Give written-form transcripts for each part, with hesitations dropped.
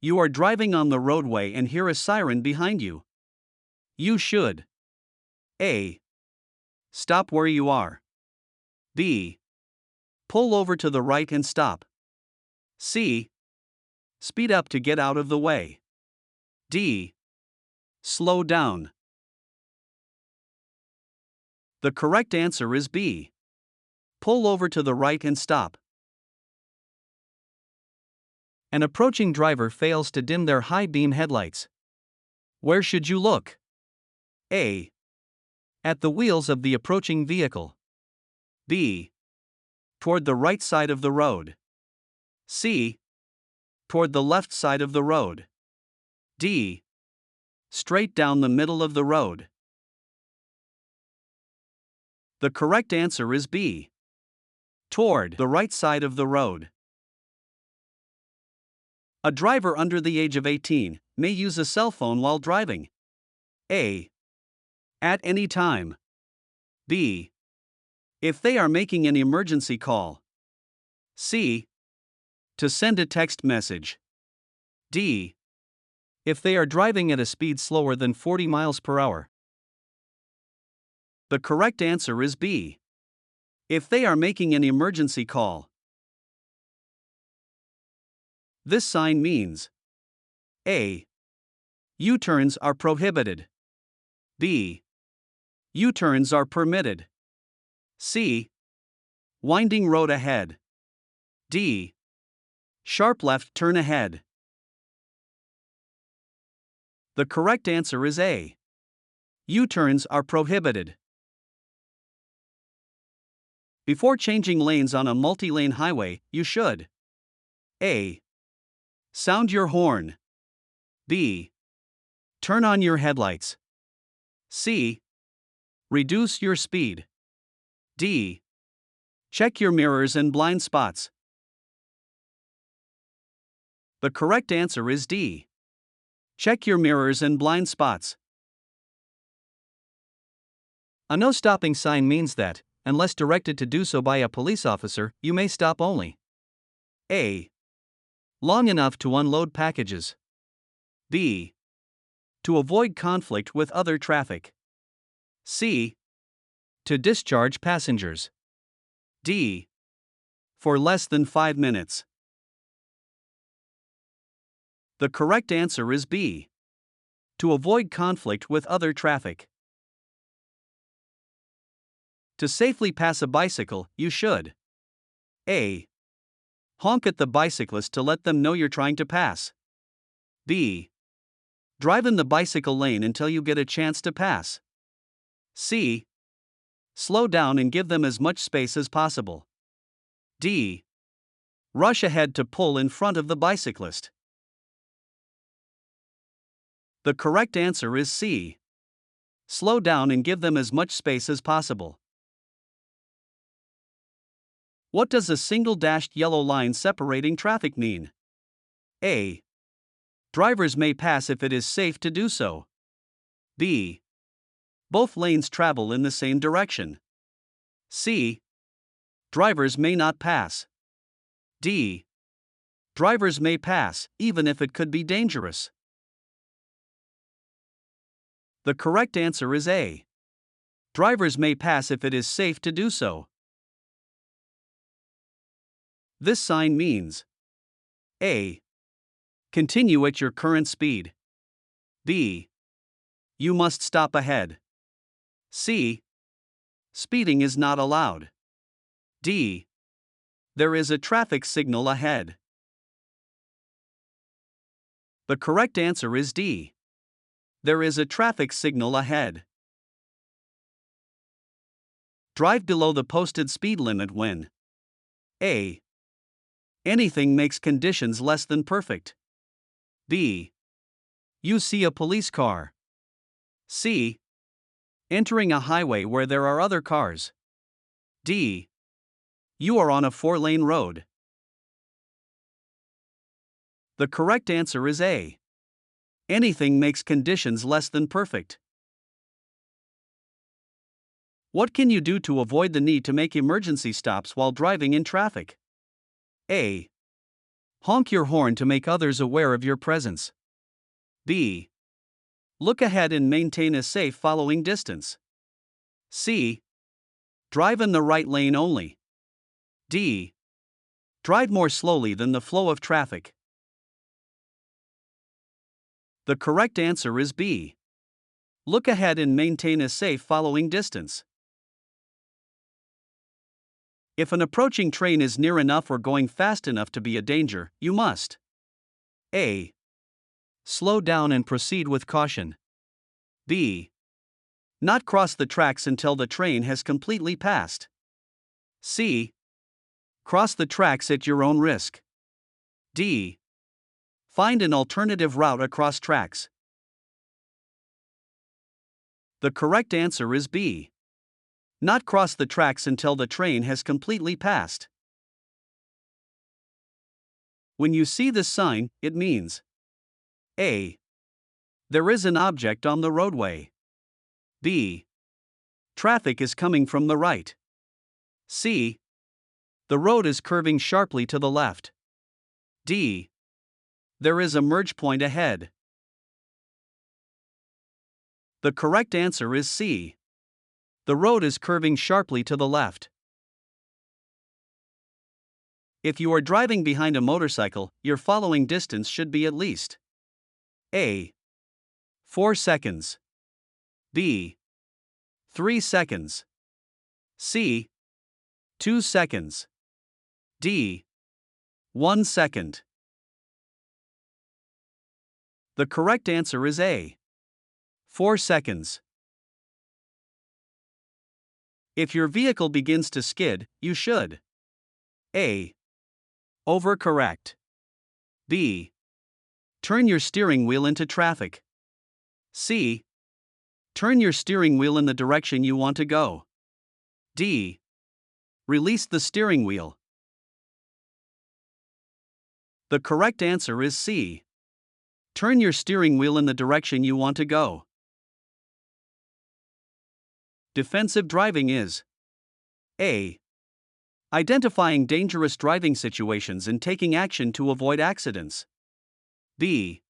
You are driving on the roadway and hear a siren behind you. You should A. Stop where you are. B. Pull over to the right and stop. C. Speed up to get out of the way. D. Slow down. The correct answer is B. Pull over to the right and stop. An approaching driver fails to dim their high beam headlights. Where should you look? A. At the wheels of the approaching vehicle. B. Toward the right side of the road. C. Toward the left side of the road. D. Straight down the middle of the road. The correct answer is B. Toward the right side of the road. A driver under the age of 18 may use a cell phone while driving. A. At any time. B. If they are making an emergency call. C. To send a text message. D. If they are driving at a speed slower than 40 miles per hour. The correct answer is B. If they are making an emergency call. This sign means A. U-turns are prohibited. B. U-turns are permitted. C. Winding road ahead. D. Sharp left turn ahead. The correct answer is A. U-turns are prohibited. Before changing lanes on a multi-lane highway, you should A. Sound your horn. B. Turn on your headlights. C. Reduce your speed. D. Check your mirrors and blind spots. The correct answer is D. Check your mirrors and blind spots. A no stopping sign means that, unless directed to do so by a police officer, you may stop only. A. Long enough to unload packages. B. To avoid conflict with other traffic. C. To discharge passengers. D. For less than 5 minutes. The correct answer is B. To avoid conflict with other traffic. To safely pass a bicycle, you should A. Honk at the bicyclist to let them know you're trying to pass. B. Drive in the bicycle lane until you get a chance to pass. C. Slow down and give them as much space as possible. D. Rush ahead to pull in front of the bicyclist. The correct answer is C. Slow down and give them as much space as possible. What does a single dashed yellow line separating traffic mean? A. Drivers may pass if it is safe to do so. B. Both lanes travel in the same direction. C. Drivers may not pass. D. Drivers may pass, even if it could be dangerous. The correct answer is A. Drivers may pass if it is safe to do so. This sign means A. Continue at your current speed. B. You must stop ahead. C. Speeding is not allowed. D. There is a traffic signal ahead. The correct answer is D. There is a traffic signal ahead. Drive below the posted speed limit when A. Anything makes conditions less than perfect. B. You see a police car. C. Entering a highway where there are other cars. D. You are on a 4-lane road. The correct answer is A. Anything makes conditions less than perfect. What can you do to avoid the need to make emergency stops while driving in traffic? A. Honk your horn to make others aware of your presence. B. Look ahead and maintain a safe following distance. C. Drive in the right lane only. D. Drive more slowly than the flow of traffic. The correct answer is B. Look ahead and maintain a safe following distance. If an approaching train is near enough or going fast enough to be a danger, you must A. Slow down and proceed with caution. B. Not cross the tracks until the train has completely passed. C. Cross the tracks at your own risk. D. Find an alternative route across tracks. The correct answer is B. Not cross the tracks until the train has completely passed. When you see this sign, it means A. There is an object on the roadway. B. Traffic is coming from the right. C. The road is curving sharply to the left. D. There is a merge point ahead. The correct answer is C. The road is curving sharply to the left. If you are driving behind a motorcycle, your following distance should be at least A. 4 seconds. B. 3 seconds. C. 2 seconds. D. 1 second. The correct answer is A. 4 seconds. If your vehicle begins to skid, you should A. Overcorrect. B. Turn your steering wheel into traffic. C. Turn your steering wheel in the direction you want to go. D. Release the steering wheel. The correct answer is C. Turn your steering wheel in the direction you want to go. Defensive driving is A. Identifying dangerous driving situations and taking action to avoid accidents. B.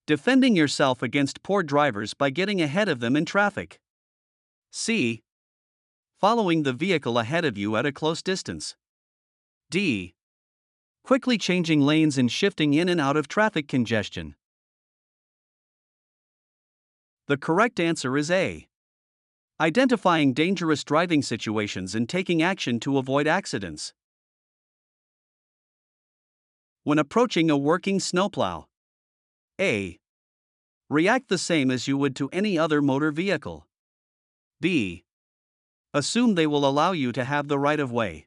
Defending yourself against poor drivers by getting ahead of them in traffic. C. Following the vehicle ahead of you at a close distance. D. Quickly changing lanes and shifting in and out of traffic congestion. The correct answer is A. Identifying dangerous driving situations and taking action to avoid accidents. When approaching a working snowplow. A. React the same as you would to any other motor vehicle. B. Assume they will allow you to have the right of way.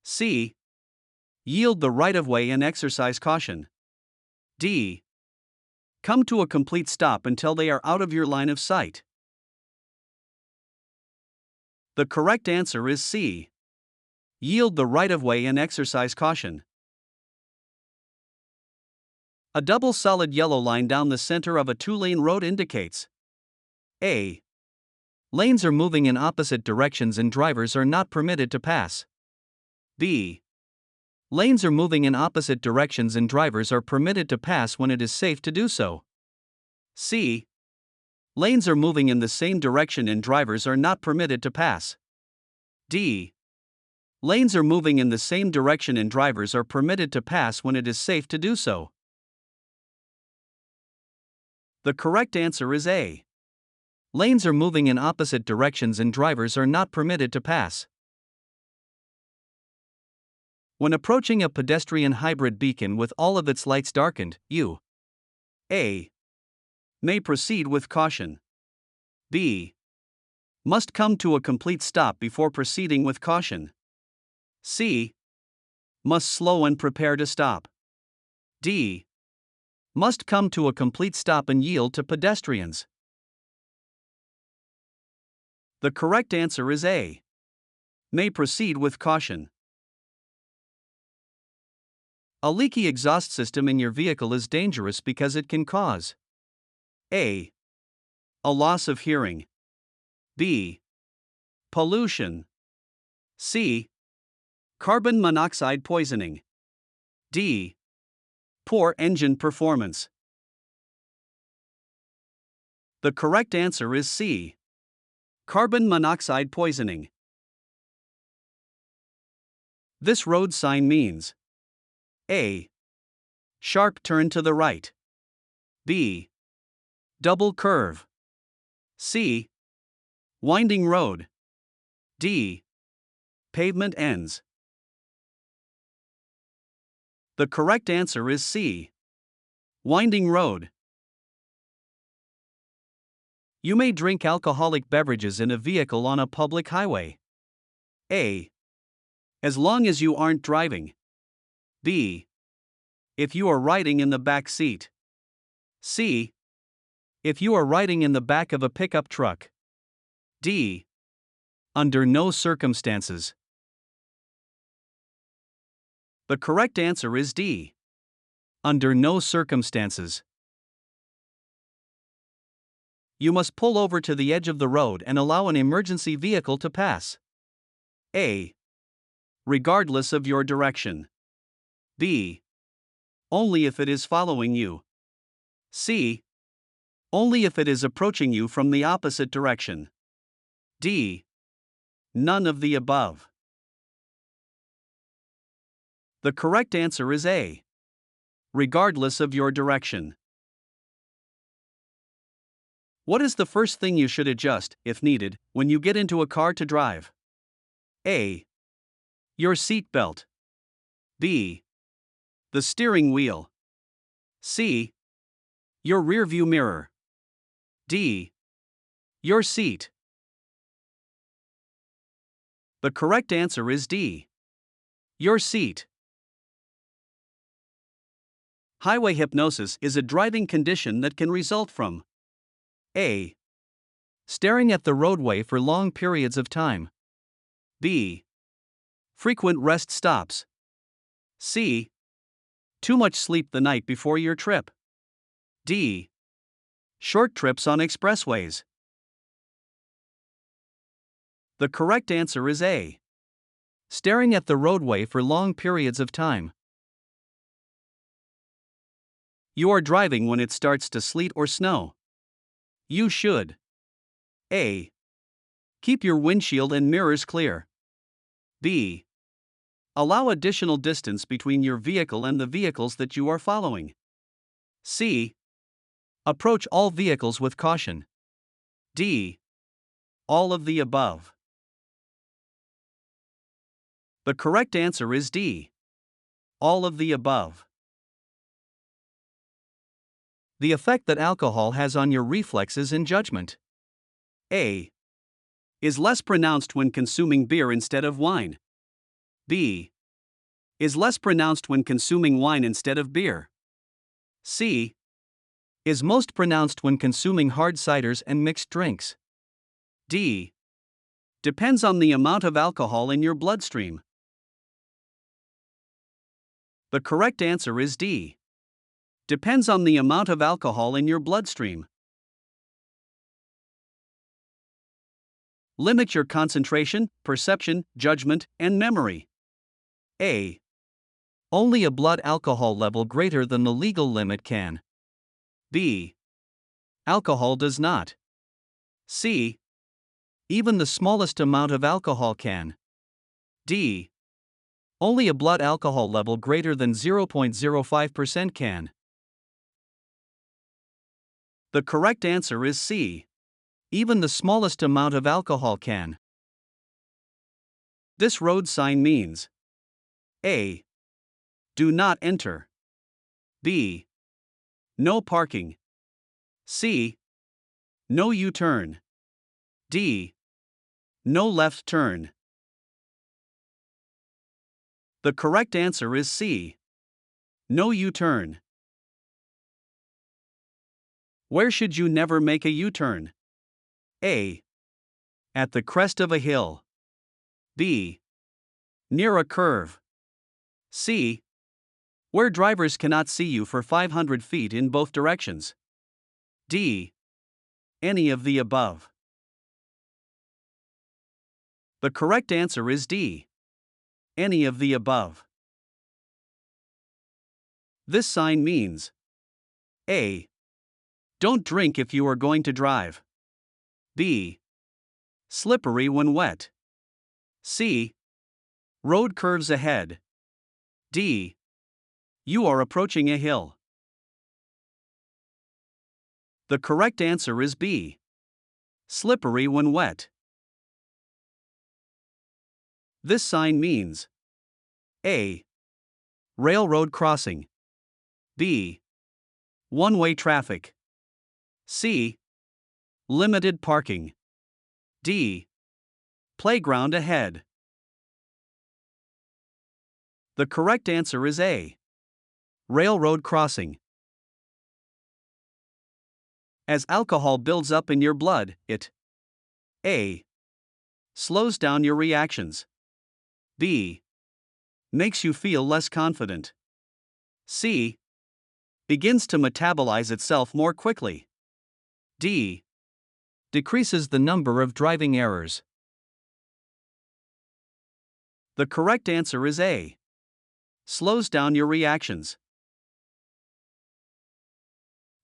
C. Yield the right of way and exercise caution. D. Come to a complete stop until they are out of your line of sight. The correct answer is C. Yield the right of way and exercise caution. A double solid yellow line down the center of a two-lane road indicates A. Lanes are moving in opposite directions and drivers are not permitted to pass. B. Lanes are moving in opposite directions and drivers are permitted to pass when it is safe to do so. C. Lanes are moving in the same direction and drivers are not permitted to pass. D. Lanes are moving in the same direction and drivers are permitted to pass when it is safe to do so. The correct answer is A. Lanes are moving in opposite directions and drivers are not permitted to pass. When approaching a pedestrian hybrid beacon with all of its lights darkened, you A. May proceed with caution. B. Must come to a complete stop before proceeding with caution. C. Must slow and prepare to stop. D. Must come to a complete stop and yield to pedestrians. The correct answer is A. May proceed with caution. A leaky exhaust system in your vehicle is dangerous because it can cause A. A loss of hearing. B. Pollution. C. Carbon monoxide poisoning. D. Poor engine performance. The correct answer is C. Carbon monoxide poisoning. This road sign means A. Sharp turn to the right. B. Double curve. C. Winding road. D. Pavement ends. The correct answer is C. Winding road. You may drink alcoholic beverages in a vehicle on a public highway. A. As long as you aren't driving. B. If you are riding in the back seat. C. If you are riding in the back of a pickup truck. D. Under no circumstances. The correct answer is D. Under no circumstances. You must pull over to the edge of the road and allow an emergency vehicle to pass. A. Regardless of your direction. B. Only if it is following you. C. Only if it is approaching you from the opposite direction. D. None of the above. The correct answer is A. Regardless of your direction. What is the first thing you should adjust, if needed, when you get into a car to drive? A. Your seat belt. B. The steering wheel. C. Your rearview mirror. D. Your seat. The correct answer is D. Your seat. Highway hypnosis is a driving condition that can result from A. Staring at the roadway for long periods of time. B. Frequent rest stops. C. Too much sleep the night before your trip. D. Short trips on expressways. The correct answer is A. Staring at the roadway for long periods of time. You are driving when it starts to sleet or snow. You should A. Keep your windshield and mirrors clear. B. Allow additional distance between your vehicle and the vehicles that you are following. C. Approach all vehicles with caution. D. All of the above. The correct answer is D. All of the above. The effect that alcohol has on your reflexes and judgment. A. Is less pronounced when consuming beer instead of wine. B. Is less pronounced when consuming wine instead of beer. C. Is most pronounced when consuming hard ciders and mixed drinks. D. Depends on the amount of alcohol in your bloodstream. The correct answer is D. Depends on the amount of alcohol in your bloodstream. Limit your concentration, perception, judgment, and memory. A. Only a blood alcohol level greater than the legal limit can. B. Alcohol does not. C. Even the smallest amount of alcohol can. D. Only a blood alcohol level greater than 0.05% can. The correct answer is C. Even the smallest amount of alcohol can. This road sign means A. Do not enter. B. No parking. C. No U-turn. D. No left turn. The correct answer is C. No U-turn. Where should you never make a U-turn? A. At the crest of a hill. B. Near a curve. C. Where drivers cannot see you for 500 feet in both directions. D. Any of the above. The correct answer is D. Any of the above. This sign means A. Don't drink if you are going to drive. B. Slippery when wet. C. Road curves ahead. D. You are approaching a hill. The correct answer is B. Slippery when wet. This sign means A. Railroad crossing. B. One-way traffic. C. Limited parking. D. Playground ahead. The correct answer is A. Railroad crossing. As alcohol builds up in your blood, it A. Slows down your reactions. B. Makes you feel less confident. C. Begins to metabolize itself more quickly. D. Decreases the number of driving errors. The correct answer is A. Slows down your reactions.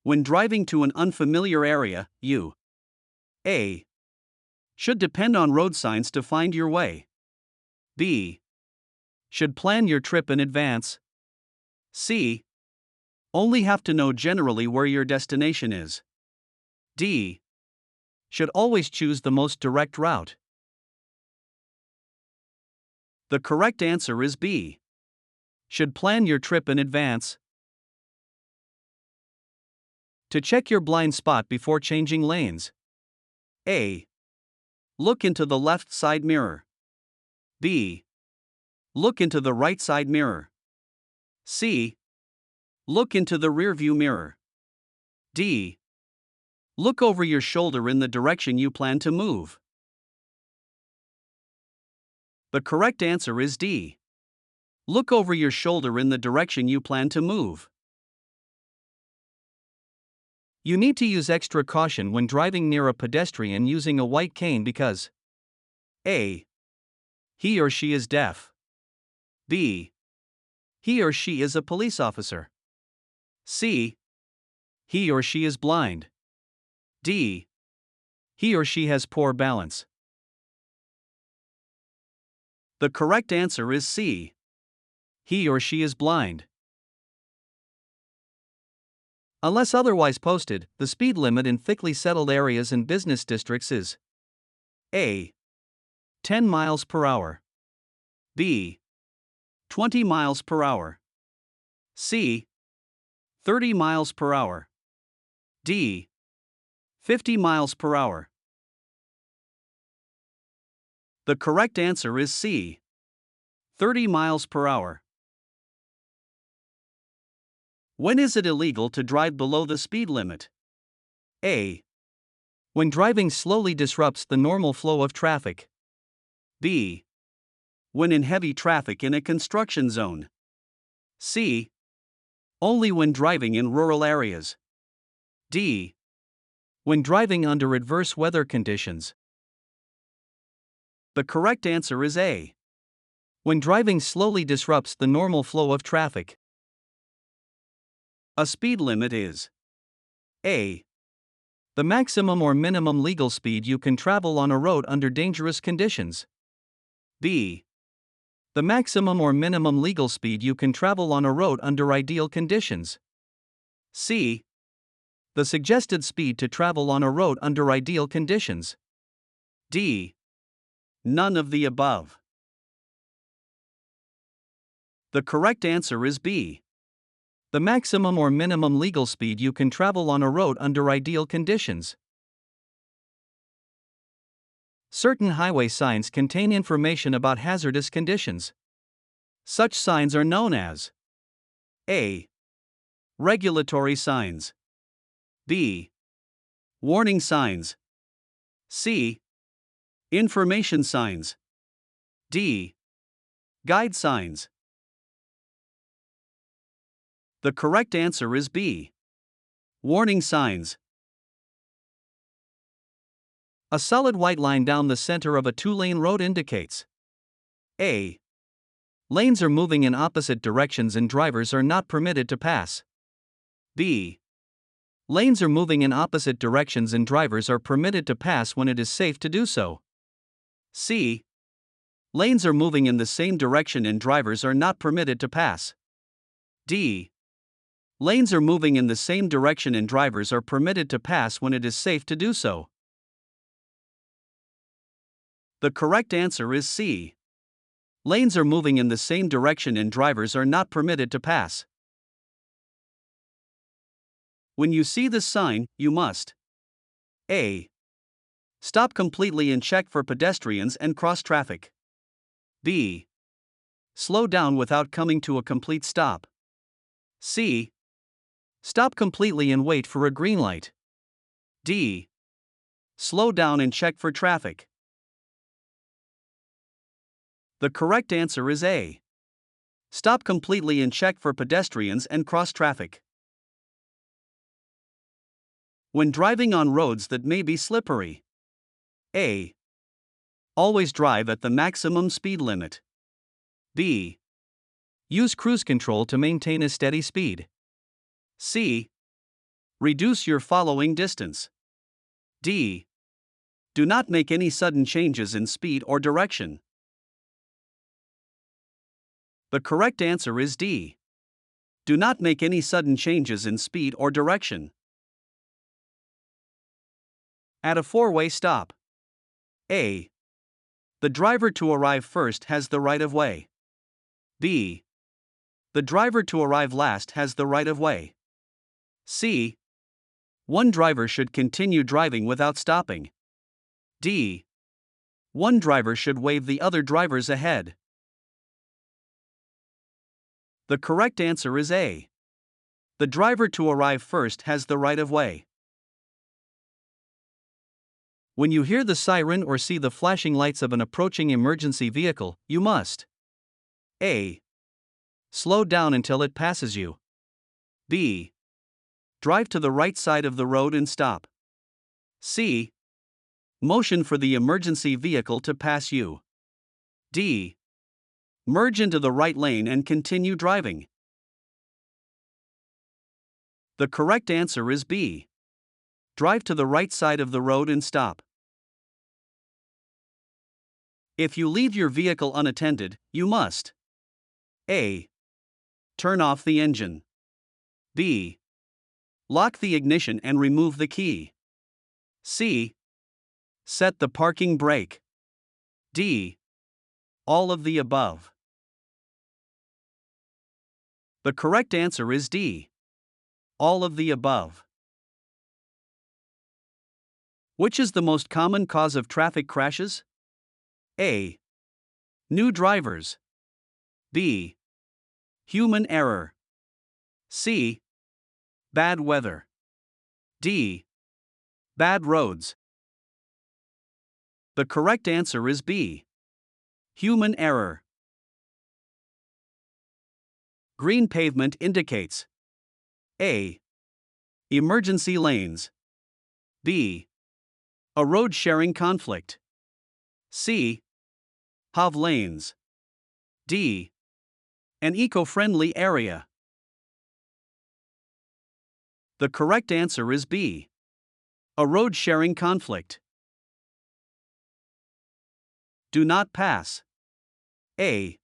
When driving to an unfamiliar area, you A. Should depend on road signs to find your way. B. Should plan your trip in advance. C. Only have to know generally where your destination is. D. Should always choose the most direct route. The correct answer is B. Should plan your trip in advance. To check your blind spot before changing lanes. A. Look into the left side mirror. B. Look into the right side mirror. C. Look into the rearview mirror. D. Look over your shoulder in the direction you plan to move. The correct answer is D. Look over your shoulder in the direction you plan to move. You need to use extra caution when driving near a pedestrian using a white cane because A. He or she is deaf. B. He or she is a police officer. C. He or she is blind. D. He or she has poor balance. The correct answer is C. He or she is blind. Unless otherwise posted, the speed limit in thickly settled areas and business districts is A. 10 miles per hour. B. 20 miles per hour. C. 30 miles per hour. D. 50 miles per hour. The correct answer is C. 30 miles per hour. When is it illegal to drive below the speed limit? A. When driving slowly disrupts the normal flow of traffic. B. When in heavy traffic in a construction zone. C. Only when driving in rural areas. D. When driving under adverse weather conditions. The correct answer is A. When driving slowly disrupts the normal flow of traffic. A speed limit is A. The maximum or minimum legal speed you can travel on a road under dangerous conditions. B. The maximum or minimum legal speed you can travel on a road under ideal conditions. C. The suggested speed to travel on a road under ideal conditions. D. None of the above. The correct answer is B. The maximum or minimum legal speed you can travel on a road under ideal conditions. Certain highway signs contain information about hazardous conditions. Such signs are known as A. Regulatory signs. B. Warning signs. C. Information signs. D. Guide signs. The correct answer is B. Warning signs. A solid white line down the center of a two-lane road indicates A. Lanes are moving in opposite directions and drivers are not permitted to pass. B. Lanes are moving in opposite directions and drivers are permitted to pass when it is safe to do so. C. Lanes are moving in the same direction and drivers are not permitted to pass. D. Lanes are moving in the same direction and drivers are permitted to pass when it is safe to do so. The correct answer is C. Lanes are moving in the same direction and drivers are not permitted to pass. When you see this sign, you must A. Stop completely and check for pedestrians and cross traffic. B. Slow down without coming to a complete stop. C. Stop completely and wait for a green light. D. Slow down and check for traffic. The correct answer is A. Stop completely and check for pedestrians and cross traffic. When driving on roads that may be slippery. A. Always drive at the maximum speed limit. B. Use cruise control to maintain a steady speed. C. Reduce your following distance. D. Do not make any sudden changes in speed or direction. The correct answer is D. Do not make any sudden changes in speed or direction. At a four-way stop. A. The driver to arrive first has the right of way. B. The driver to arrive last has the right of way. C. One driver should continue driving without stopping. D. One driver should wave the other drivers ahead. The correct answer is A. The driver to arrive first has the right of way. When you hear the siren or see the flashing lights of an approaching emergency vehicle, you must A. Slow down until it passes you. B. Drive to the right side of the road and stop. C. Motion for the emergency vehicle to pass you. D. Merge into the right lane and continue driving. The correct answer is B. Drive to the right side of the road and stop. If you leave your vehicle unattended, you must A. Turn off the engine. B. Lock the ignition and remove the key. C. Set the parking brake. D. All of the above. The correct answer is D. All of the above. Which is the most common cause of traffic crashes? A. New drivers. B. Human error. C. Bad weather. D. Bad roads. The correct answer is B. Human error. Green pavement indicates A. Emergency lanes. B. A road sharing conflict. C. HOV lanes. D. An eco-friendly area. The correct answer is B. A road sharing conflict. Do not pass. A.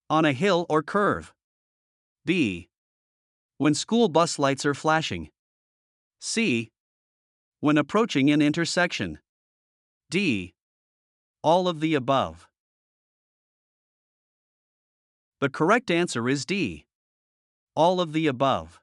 On a hill or curve. B. When school bus lights are flashing. C. When approaching an intersection. D. All of the above. The correct answer is D. All of the above.